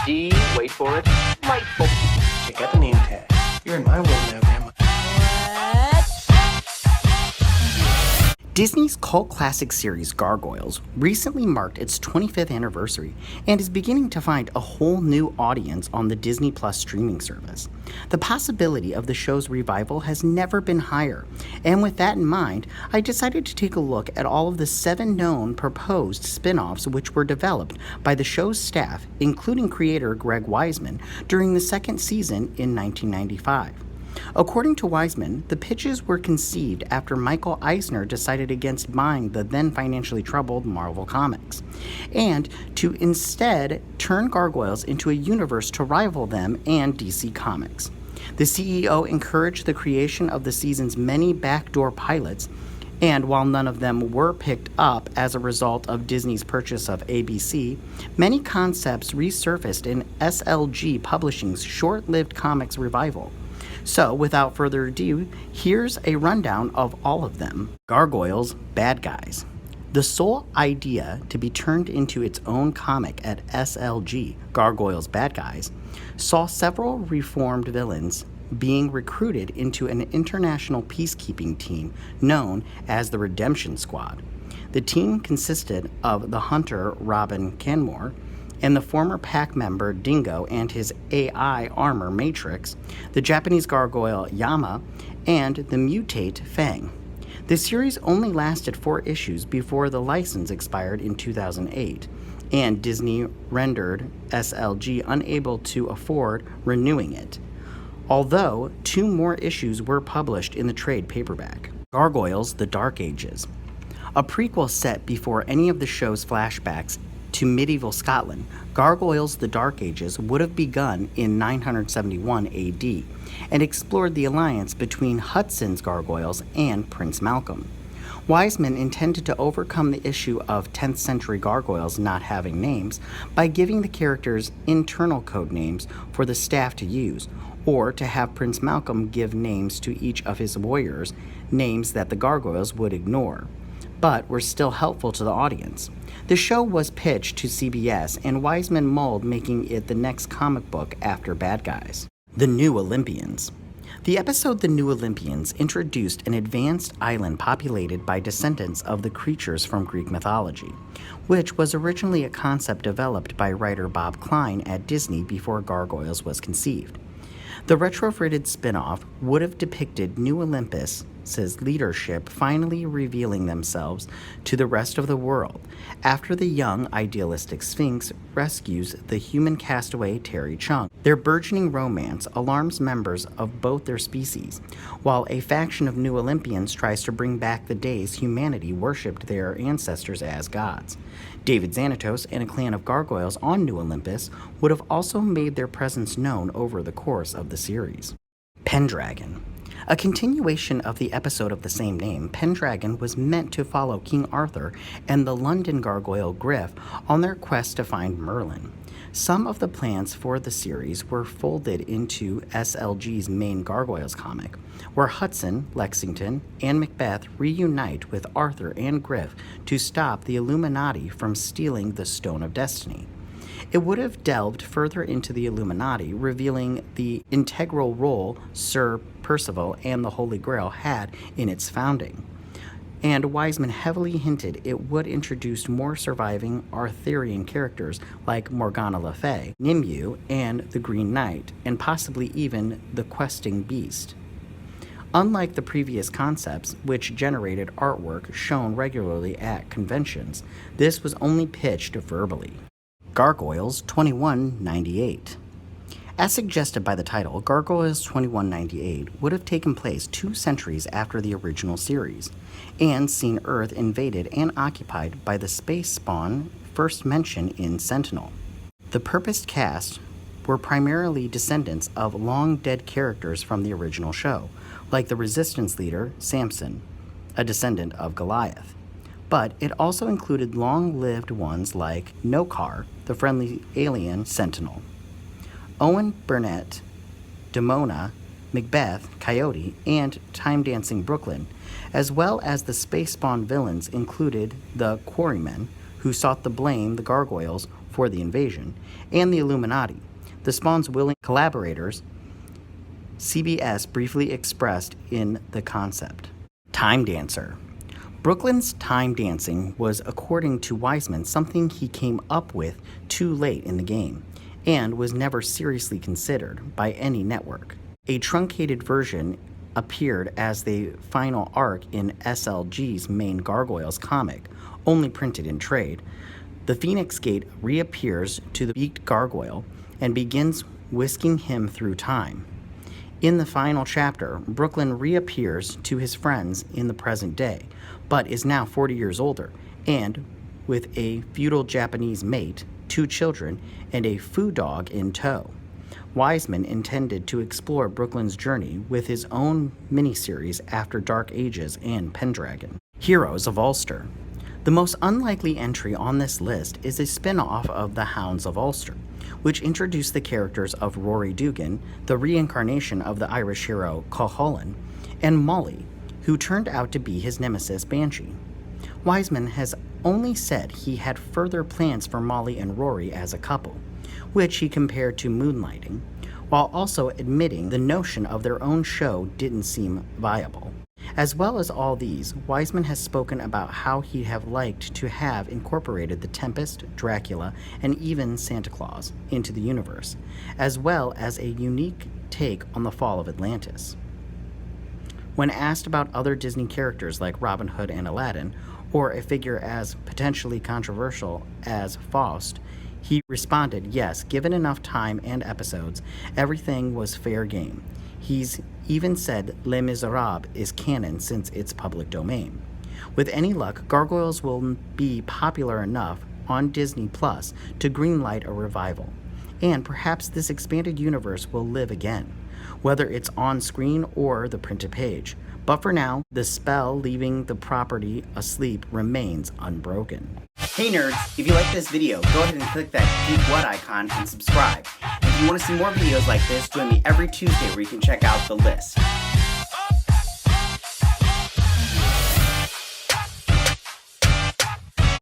D, wait for it, Michael. Check out the name tag. You're in my world now, Grandma. Disney's cult classic series Gargoyles recently marked its 25th anniversary and is beginning to find a whole new audience on the Disney Plus streaming service. The possibility of the show's revival has never been higher, and with that in mind, I decided to take a look at all of the 7 known proposed spin-offs which were developed by the show's staff, including creator Greg Weisman, during the second season in 1995. According to Weisman, the pitches were conceived after Michael Eisner decided against buying the then financially troubled Marvel Comics, and to instead turn Gargoyles into a universe to rival them and DC Comics. The CEO encouraged the creation of the season's many backdoor pilots, and while none of them were picked up as a result of Disney's purchase of ABC, many concepts resurfaced in SLG Publishing's short-lived comics revival. So, without further ado, here's a rundown of all of them. Gargoyles, Bad Guys. The sole idea to be turned into its own comic at SLG, Gargoyles, Bad Guys, saw several reformed villains being recruited into an international peacekeeping team known as the Redemption Squad. The team consisted of the hunter Robin Canmore, and the former pack member Dingo and his AI armor Matrix, the Japanese gargoyle Yama, and the mutate Fang. The series only lasted 4 issues before the license expired in 2008, and Disney rendered SLG unable to afford renewing it, although 2 more issues were published in the trade paperback. Gargoyles, The Dark Ages. A prequel set before any of the show's flashbacks to medieval Scotland, Gargoyles, The Dark Ages would have begun in 971 AD and explored the alliance between Hudson's gargoyles and Prince Malcolm. Weisman intended to overcome the issue of 10th century gargoyles not having names by giving the characters internal code names for the staff to use, or to have Prince Malcolm give names to each of his warriors, names that the gargoyles would ignore, but were still helpful to the audience. The show was pitched to CBS, and Weisman mulled making it the next comic book after Bad Guys. The New Olympians. The episode The New Olympians introduced an advanced island populated by descendants of the creatures from Greek mythology, which was originally a concept developed by writer Bob Klein at Disney before Gargoyles was conceived. The retrofitted spin-off would have depicted New Olympus's leadership finally revealing themselves to the rest of the world after the young, idealistic Sphinx rescues the human castaway Terry Chung. Their burgeoning romance alarms members of both their species, while a faction of New Olympians tries to bring back the days humanity worshipped their ancestors as gods. David Xanatos and a clan of gargoyles on New Olympus would have also made their presence known over the course of the series. Pendragon. A continuation of the episode of the same name, Pendragon was meant to follow King Arthur and the London gargoyle Griff on their quest to find Merlin. Some of the plans for the series were folded into SLG's main Gargoyles comic, where Hudson, Lexington, and Macbeth reunite with Arthur and Griff to stop the Illuminati from stealing the Stone of Destiny. It would have delved further into the Illuminati, revealing the integral role Sir Percival and the Holy Grail had in its founding. And Weisman heavily hinted it would introduce more surviving Arthurian characters like Morgana Le Fay, Nimue, and the Green Knight, and possibly even the Questing Beast. Unlike the previous concepts, which generated artwork shown regularly at conventions, this was only pitched verbally. Gargoyles 2198. As suggested by the title, Gargoyles 2198 would have taken place 2 centuries after the original series, and seen Earth invaded and occupied by the space spawn first mentioned in Sentinel. The purposed cast were primarily descendants of long-dead characters from the original show, like the Resistance leader, Samson, a descendant of Goliath. But it also included long-lived ones like Nokar, the friendly alien Sentinel, Owen Burnett, Demona, Macbeth, Coyote, and Time-Dancing Brooklyn, as well as the space spawn villains included the Quarrymen, who sought to blame the Gargoyles for the invasion, and the Illuminati, the Spawn's willing collaborators, CBS briefly expressed in the concept. Time Dancer. Brooklyn's time dancing was, according to Weisman, something he came up with too late in the game, and was never seriously considered by any network. A truncated version appeared as the final arc in SLG's main Gargoyles comic, only printed in trade. The Phoenix Gate reappears to the beaked gargoyle and begins whisking him through time. In the final chapter, Brooklyn reappears to his friends in the present day, but is now 40 years older, and with a feudal Japanese mate, 2 children, and a foo dog in tow. Weisman intended to explore Brooklyn's journey with his own miniseries after Dark Ages and Pendragon. Heroes of Ulster. The most unlikely entry on this list is a spin-off of The Hounds of Ulster, which introduced the characters of Rory Dugan, the reincarnation of the Irish hero Cuchulainn, and Molly, who turned out to be his nemesis Banshee. Weisman has only said he had further plans for Molly and Rory as a couple, which he compared to moonlighting, while also admitting the notion of their own show didn't seem viable. As well as all these, Weisman has spoken about how he'd have liked to have incorporated the Tempest, Dracula, and even Santa Claus into the universe, as well as a unique take on the fall of Atlantis. When asked about other Disney characters like Robin Hood and Aladdin, or a figure as potentially controversial as Faust, he responded, yes, given enough time and episodes, everything was fair game. He's even said Les Miserables is canon since it's public domain. With any luck, Gargoyles will be popular enough on Disney Plus to greenlight a revival. And perhaps this expanded universe will live again, whether it's on screen or the printed page. But for now, the spell leaving the property asleep remains unbroken. Hey nerds, if you like this video, go ahead and click that Geek What icon and subscribe. If you want to see more videos like this, join me every Tuesday where you can check out the list.